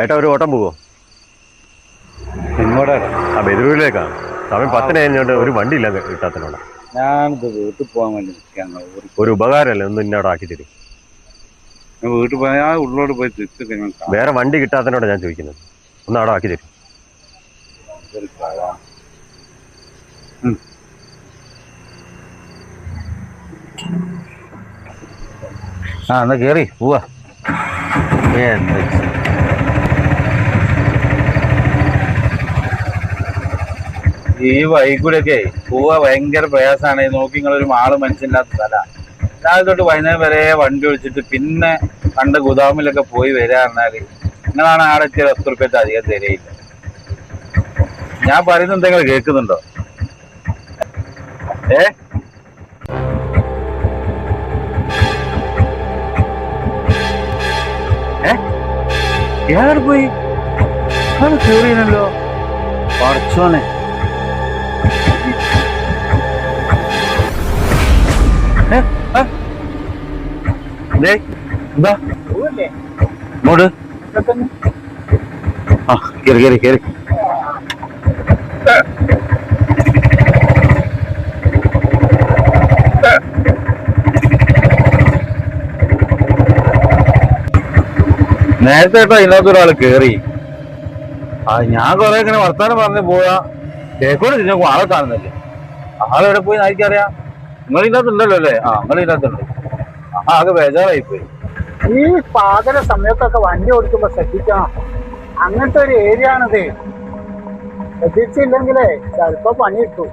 ഏട്ടാ ഒരു ഓട്ടം പോവോ? എങ്ങോട്ടാണ്? ആ ബെദറൂരിലേക്കാ. സമയം 10 കഴിഞ്ഞോണ്ട് ഒരു വണ്ടി ഇല്ല കിട്ടാത്തനോടാ. ഞാനിത് വീട്ടിൽ പോകാൻ വേണ്ടി നിൽക്കാണ്. ഒരു ഉപകാരമല്ലേ ഒന്ന് ഇന്നോട് ആക്കി തരും. വീട്ടിൽ പോയാൽ ഉള്ളോട് പോയി തിരിച്ചു. വേറെ വണ്ടി കിട്ടാത്തനോടാ ഞാൻ ചോദിക്കുന്നത്. ഒന്ന് അവിടെ ആക്കി തരും. എന്നാ കേറി പോവാ. ഈ വൈകൂടെയൊക്കെ പോവാ ഭയങ്കര പ്രയാസമാണ്. നോക്കി നിങ്ങളൊരു മാള് മനുഷ്യനില്ലാത്ത സ്ഥലമാണ്. രാവിലെ തൊട്ട് വൈകുന്നേരം വരെ വണ്ടി ഒഴിച്ചിട്ട് പിന്നെ കണ്ട ഗുദാമിലൊക്കെ പോയി വരിക പറഞ്ഞാല് നിങ്ങളാണ് ആടെ എത്തിയത് 10 റുപ്യത്തെ അധികം തരയില്ല. ഞാൻ പറയുന്നത് എന്തെങ്കിലും കേൾക്കുന്നുണ്ടോ? ഏറെ പോയി അത് കേറിയല്ലോ പറച്ചോനെ. എന്താ ഇങ്ങോട്ട്? ആ കേറി കേറി കേറി. നേരത്തെ കേട്ടോ ഇതിനകത്തൊരാൾ കേറി. ഞാൻ കൊറേ ഇങ്ങനെ വർത്താനം പറഞ്ഞ് പോയാ കേക്കോട് തിരിഞ്ഞ ആളെ കാണുന്നില്ലേ. ആളെവിടെ പോയി എനിക്കറിയാം. നിങ്ങളിതിനകത്ത് ഉണ്ടല്ലോ അല്ലേ? നിങ്ങളിതിനകത്തുണ്ട്. ആകെ ബേജാറായിപ്പോയി. ഈ പാകല സമയത്തൊക്കെ വണ്ടി ഓടിക്കുമ്പോ ശ്രദ്ധിക്കണം. അങ്ങനത്തെ ഒരു ഏരിയ ആണിത്. ശ്രദ്ധിച്ചില്ലെങ്കിലേ ചിലപ്പോ പണി കിട്ടും.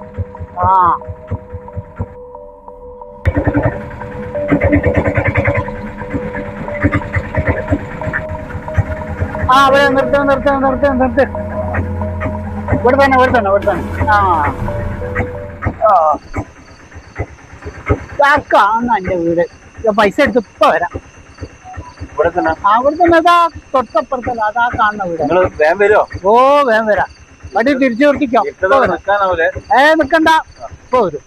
അവിടെ നിർത്ത ഇവിടെ തന്നെ. ചാക്കാന്ന് എന്റെ വീട്. പൈസ എടുത്ത് ഇപ്പൊ വരാം. അവിടെ തന്നെ അതാ തൊട്ടപ്പുറത്തല്ല, അതാ കാണുന്ന വീട്. വേഗം വരുമോ? വേഗം വരാം. വണ്ടി തിരിച്ചു കൊടുത്തിക്കാം. നിക്കണ്ട, ഇപ്പൊ വരും.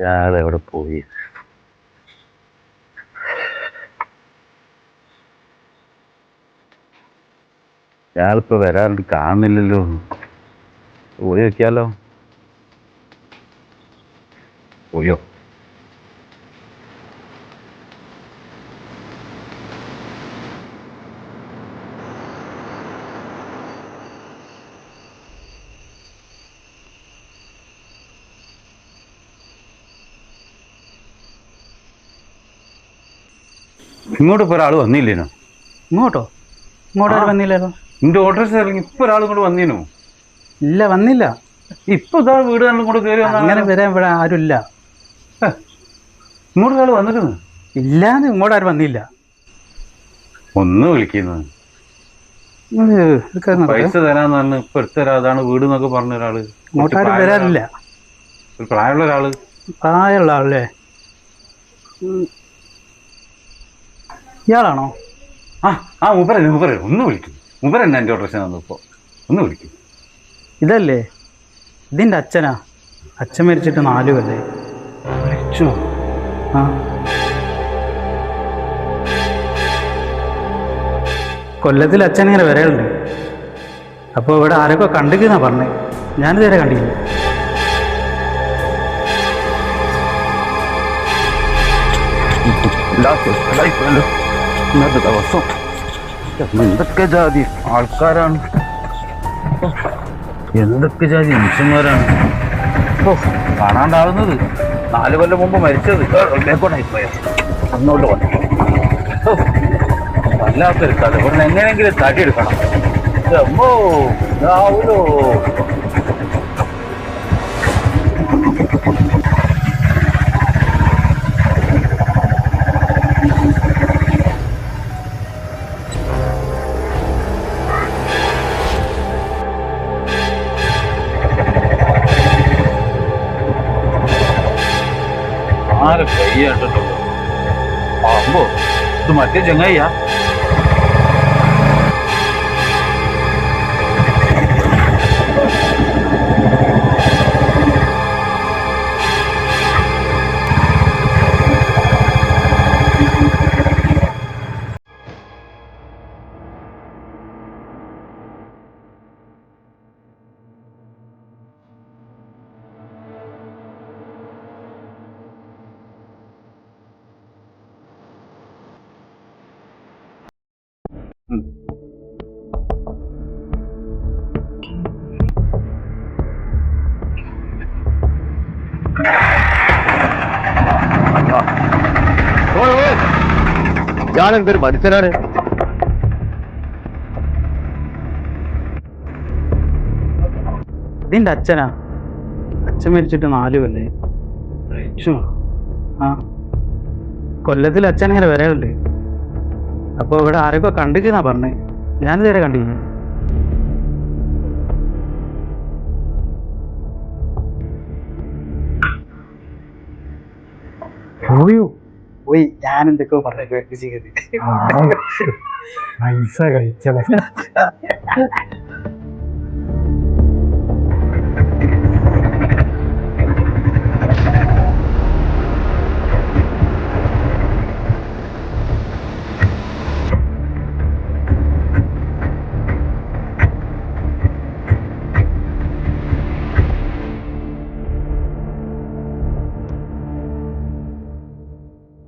ഞാനെവിടെ പോയി? ഞാനിപ്പോ വരാറുണ്ട്, കാണുന്നില്ലല്ലോ. പോയി നോക്കിയാലോ? പോയോ? ഇങ്ങോട്ട് ഇപ്പൊ ഒരാൾ വന്നില്ലേനോ? ഇങ്ങോട്ടാരും വന്നില്ലല്ലോ. നിന്റെ ഓട്ടോറിക്ഷ ഇറങ്ങി ഇപ്പൊ ഒരാൾ ഇങ്ങോട്ട് വന്നീനോ? ഇല്ല, വന്നില്ല. ഇപ്പൊ ഇതാ വീട് കൂടെ കയറി. അങ്ങനെ വരാൻ ഇവിടെ ആരുമില്ല. ഇങ്ങോട്ട് ഒരാൾ വന്നിരുന്നു? ഇല്ലാന്ന്, ഇങ്ങോട്ടാരും വന്നില്ല. ഒന്ന് വിളിക്കുന്നത് പൈസ തരാന്ന് പറഞ്ഞ് ഇപ്പൊ എടുത്തരാ, അതാണ് വീട് എന്നൊക്കെ പറഞ്ഞ ഒരാള്. ഇങ്ങോട്ടാരും വരാനില്ല. ഒരു പ്രായമുള്ള ഒരാള്. പ്രായമുള്ള ആളല്ലേ? ഇയാളാണോ? മൂപ്പരന്നെ. ഒന്ന് വിളിക്കും. മൂപ്പരന്നെ എൻ്റെ ഓട്ടോറിക്ഷ വന്നപ്പോ. ഒന്ന് വിളിക്കും. ഇതല്ലേ? ഇതിന്റെ അച്ഛനാ. അച്ഛൻ മരിച്ചിട്ട് 4 കൊല്ലേ. മരിച്ചോ? കൊല്ലത്തിൽ അച്ഛൻ ഇങ്ങനെ വരലുണ്ട്. അപ്പോൾ ഇവിടെ ആരൊക്കെ കണ്ടിരിക്കുന്ന പറഞ്ഞേ. ഞാനിതുവരെ കണ്ടില്ല. ഇന്നത്തെ ദിവസം എന്തൊക്കെ ജാതി ആൾക്കാരാണ്, എന്തൊക്കെ ജാതി മനുഷ്യന്മാരാണ് കാണാണ്ടാവുന്നത്. 4 കൊല്ലം മുമ്പ് മരിച്ചത് അന്നോട്ട് വന്നു. വല്ലാത്തൊരു കഥ. ഇവിടുന്ന് എങ്ങനെയെങ്കിലും തടിയെടുക്കണം. അമ്മോ രാവിലോ. ഈ കണ്ടിട്ടുള്ളൂ. പാമ്പോ? ഇത് മറ്റേ ചങ്ങായിയാ? ഞാൻ എന്തൊരു മനുഷ്യനാണ്. ഇതിന്റെ അച്ഛനാ. അച്ഛൻ മരിച്ചിട്ട് 4 കൊല്ലേ. ആ കൊല്ലത്തിൽ അച്ഛൻ ഇങ്ങനെ വരവില്ലേ. അപ്പൊ ഇവിടെ ആരൊക്കെ കണ്ടിരിക്കുന്നാ പറഞ്ഞേ. ഞാനിതുവരെ കണ്ടിരുന്നു. പോയി ഞാൻ എന്തൊക്കെയോ പറഞ്ഞു പൈസ കഴിച്ചത്